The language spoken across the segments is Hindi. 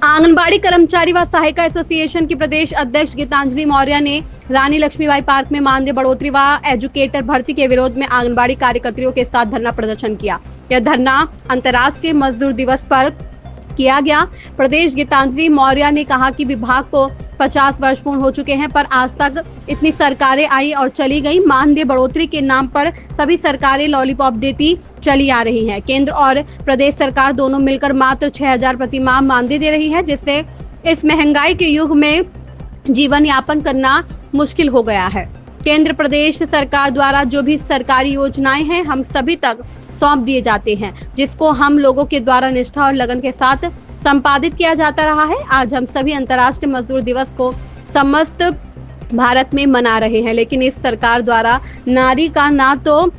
आंगनबाड़ी कर्मचारी व सहायिका एसोसिएशन की प्रदेश अध्यक्ष गीतांजलि मौर्य ने रानी लक्ष्मीबाई पार्क में मानदेय बढ़ोतरी व एजुकेटर भर्ती के विरोध में आंगनबाड़ी कार्यकर्तियों के साथ धरना प्रदर्शन किया। यह धरना अंतर्राष्ट्रीय मजदूर दिवस पर किया गया। प्रदेश गीतांजलि मौर्य ने कहा कि विभाग को 50 वर्ष पूर्ण हो चुके हैं, पर आज तक इतनी सरकारें आई और चली गई। मानदेय बढ़ोतरी के नाम पर सभी सरकारें लॉलीपॉप देती चली आ रही हैं। केंद्र और प्रदेश सरकार दोनों मिलकर मात्र 6000 प्रति माह मानदेय दे रही है, जिससे इस महंगाई के युग में जीवन यापन करना मुश्किल हो गया है। केंद्र प्रदेश सरकार द्वारा जो भी सरकारी योजनाएं हैं, हम सभी तक सौंप दिए जाते हैं, जिसको हम लोगों के द्वारा निष्ठा और लगन के साथ संपादित किया जाता रहा है। आज हम सभी अंतर्राष्ट्रीय मजदूर दिवस को समस्त भारत में मना रहे हैं, लेकिन इस सरकार द्वारा नारी का ना तो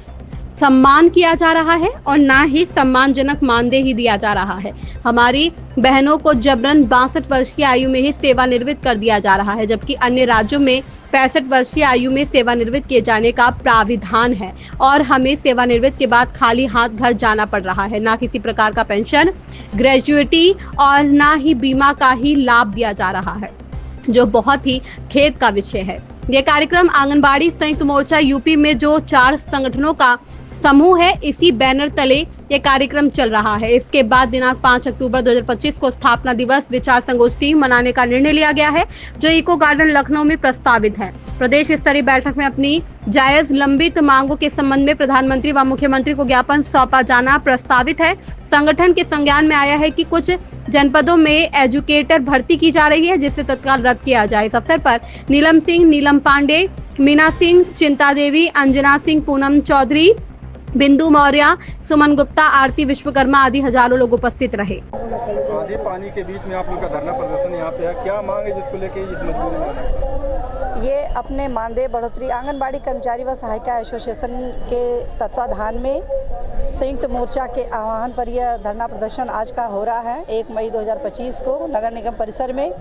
सम्मान किया जा रहा है और ना ही सम्मानजनक मानदेय ही दिया जा रहा है। हमारी बहनों को जबरन 62 वर्ष की आयु में ही सेवानिवृत्त कर दिया जा रहा है, जबकि अन्य राज्यों में 65 वर्ष की आयु में सेवानिवृत्त किए जाने का प्राविधान है और हमें सेवानिवृत्त के बाद खाली हाथ घर जाना पड़ रहा है। ना किसी प्रकार का पेंशन, ग्रेजुएटी और ना ही बीमा का ही लाभ दिया जा रहा है, जो बहुत ही खेद का विषय है। यह कार्यक्रम आंगनबाड़ी संयुक्त मोर्चा यूपी में जो 4 संगठनों का समूह है, इसी बैनर तले ये कार्यक्रम चल रहा है। इसके बाद दिनांक 5 अक्टूबर 2025 को स्थापना दिवस विचार संगोष्ठी मनाने का निर्णय लिया गया है, जो इको गार्डन लखनऊ में प्रस्तावित है। प्रदेश स्तरीय बैठक में अपनी जायज लंबित मांगों के संबंध में प्रधानमंत्री व मुख्यमंत्री को ज्ञापन सौंपा जाना प्रस्तावित है। संगठन के संज्ञान में आया है कि कुछ जनपदों में एजुकेटर भर्ती की जा रही है, जिसे तत्काल रद्द किया जाए। इस अवसर पर नीलम सिंह, नीलम पांडे, मीना सिंह, चिंता देवी, अंजना सिंह, पूनम चौधरी, बिंदु मौर्य, सुमन गुप्ता, आरती विश्वकर्मा आदि हजारों लोग उपस्थित रहे। आधे पानी के बीच में आप लोग का धरना प्रदर्शन यहाँ पे है, क्या मांग है जिसको लेके इस मजबूरी में? ये अपने मानदेय बढ़ोतरी आंगनबाड़ी कर्मचारी व सहायिका एसोसिएशन के तत्वाधान में संयुक्त मोर्चा के आह्वान पर यह धरना प्रदर्शन आज का हो रहा है 1 मई 2025 को नगर निगम परिसर में।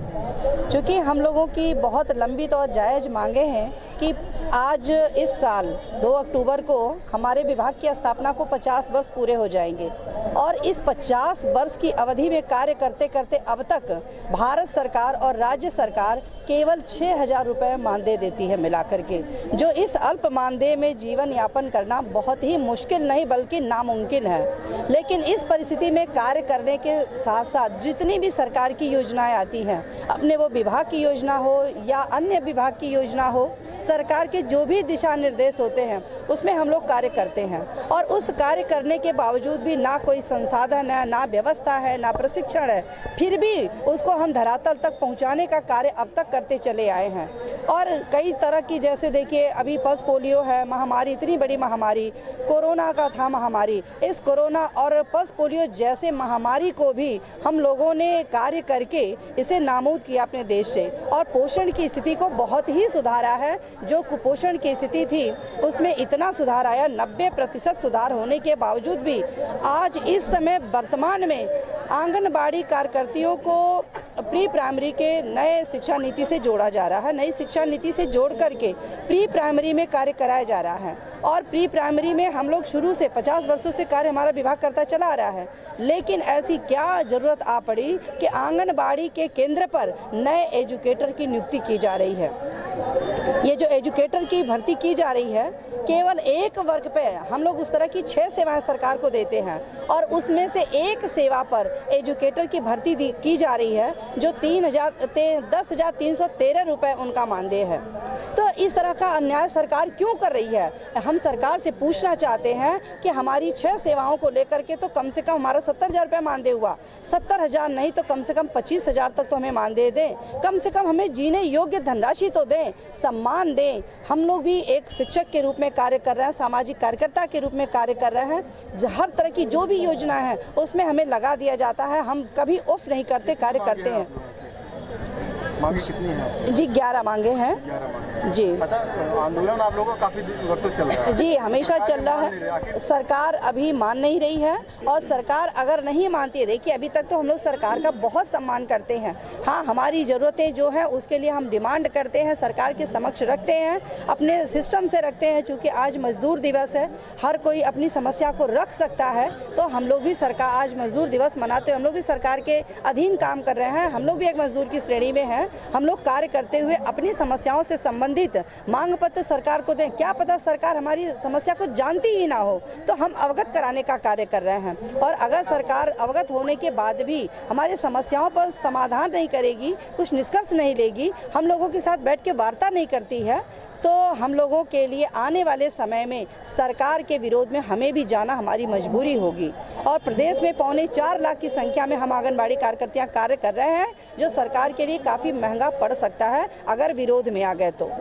चूँकि हम लोगों की बहुत लंबित और जायज़ मांगे हैं कि आज इस साल 2 अक्टूबर को हमारे विभाग की स्थापना को 50 वर्ष पूरे हो जाएंगे और इस 50 वर्ष की अवधि में कार्य करते करते अब तक भारत सरकार और राज्य सरकार केवल 6000 रुपये मानदेय देती है मिलाकर के, जो इस अल्प मानदेय में जीवन यापन करना बहुत ही मुश्किल नहीं बल्कि नामुमकिन है। लेकिन इस परिस्थिति में कार्य करने के साथ साथ जितनी भी सरकार की योजनाएं आती हैं, अपने वो विभाग की योजना हो या अन्य विभाग की योजना हो, सरकार के जो भी दिशा निर्देश होते हैं उसमें हम लोग कार्य करते हैं और उस कार्य करने के बावजूद भी ना कोई संसाधन है, ना व्यवस्था है, ना प्रशिक्षण है, फिर भी उसको हम धरातल तक पहुंचाने का कार्य अब तक करते चले आए हैं। और कई तरह की, जैसे देखिए अभी पल्स पोलियो है महामारी, इतनी बड़ी महामारी, कोरोना का था महामारी, इस कोरोना और पल्स पोलियो जैसे महामारी को भी हम लोगों ने कार्य करके इसे नाबूद किया अपने देश से और पोषण की स्थिति को बहुत ही सुधारा है। जो कुपोषण की स्थिति थी उसमें इतना सुधार आया, 90% सुधार होने के बावजूद भी आज इस समय वर्तमान में आंगनबाड़ी कार्यकर्तियों को प्री प्राइमरी के नए शिक्षा नीति से जोड़ा जा रहा है। नई शिक्षा नीति से जोड़ करके प्री प्राइमरी में कार्य कराया जा रहा है और प्री प्राइमरी में हम लोग शुरू से 50 वर्षों से कार्य हमारा विभाग करता चला आ रहा है। लेकिन ऐसी क्या ज़रूरत आ पड़ी कि आंगनबाड़ी के केंद्र पर नए एजुकेटर की नियुक्ति की जा रही है। ये जो एजुकेटर की भर्ती की जा रही है, केवल एक वर्ग पे हम लोग उस तरह की 6 सेवाएं सरकार को देते हैं और उसमें से एक सेवा पर एजुकेटर की भर्ती की जा रही है, जो 10,313 रुपये उनका मानदेय है। तो इस तरह का अन्याय सरकार क्यों कर रही है? हम सरकार से पूछना चाहते हैं कि हमारी 6 सेवाओं को लेकर के तो कम से कम हमारा 70,000 रुपये मानदेय हुआ, 70,000 नहीं तो कम से कम 25,000 तक तो हमें मानदेय दें, कम से कम हमें जीने योग्य धनराशि तो दें, सम्मान दें। हम लोग भी एक शिक्षक के रूप में कार्य कर रहे हैं, सामाजिक कार्यकर्ता के रूप में कार्य कर रहे हैं। हर तरह की जो भी योजना है उसमें हमें लगा दिया जाता है, हम कभी ऑफ नहीं करते, कार्य करते हैं। मांगे कितनी हैं? जी 11 मांगे हैं 11 मांगे। जी। अच्छा, आंदोलन आप लोगों का काफी वर्षों चल रहा है। जी हमेशा चल रहा है। सरकार अभी मान नहीं रही है और सरकार अगर नहीं मानती है, देखिए अभी तक तो हम लोग सरकार का बहुत सम्मान करते हैं। हाँ, हमारी ज़रूरतें जो हैं उसके लिए हम डिमांड करते हैं, सरकार के समक्ष रखते हैं, अपने सिस्टम से रखते हैं। चूँकि आज मजदूर दिवस है, हर कोई अपनी समस्या को रख सकता है, तो हम लोग भी सरकार आज मजदूर दिवस मनाते हैं, हम लोग भी सरकार के अधीन काम कर रहे हैं, हम लोग भी एक मजदूर की श्रेणी में हैं। हम लोग कार्य करते हुए अपनी समस्याओं से संबंधित मांग पत्र सरकार को दें। क्या पता सरकार हमारी समस्या को जानती ही ना हो, तो हम अवगत कराने का कार्य कर रहे हैं। और अगर सरकार अवगत होने के बाद भी हमारी समस्याओं पर समाधान नहीं करेगी, कुछ निष्कर्ष नहीं लेगी, हम लोगों के साथ बैठ के वार्ता नहीं करती है, तो हम लोगों के लिए आने वाले समय में सरकार के विरोध में हमें भी जाना हमारी मजबूरी होगी। और प्रदेश में 4.25 लाख की संख्या में हम आंगनबाड़ी कार्यकर्तियां कार्य कर रहे हैं, जो सरकार के लिए काफ़ी महंगा पड़ सकता है अगर विरोध में आ गए तो।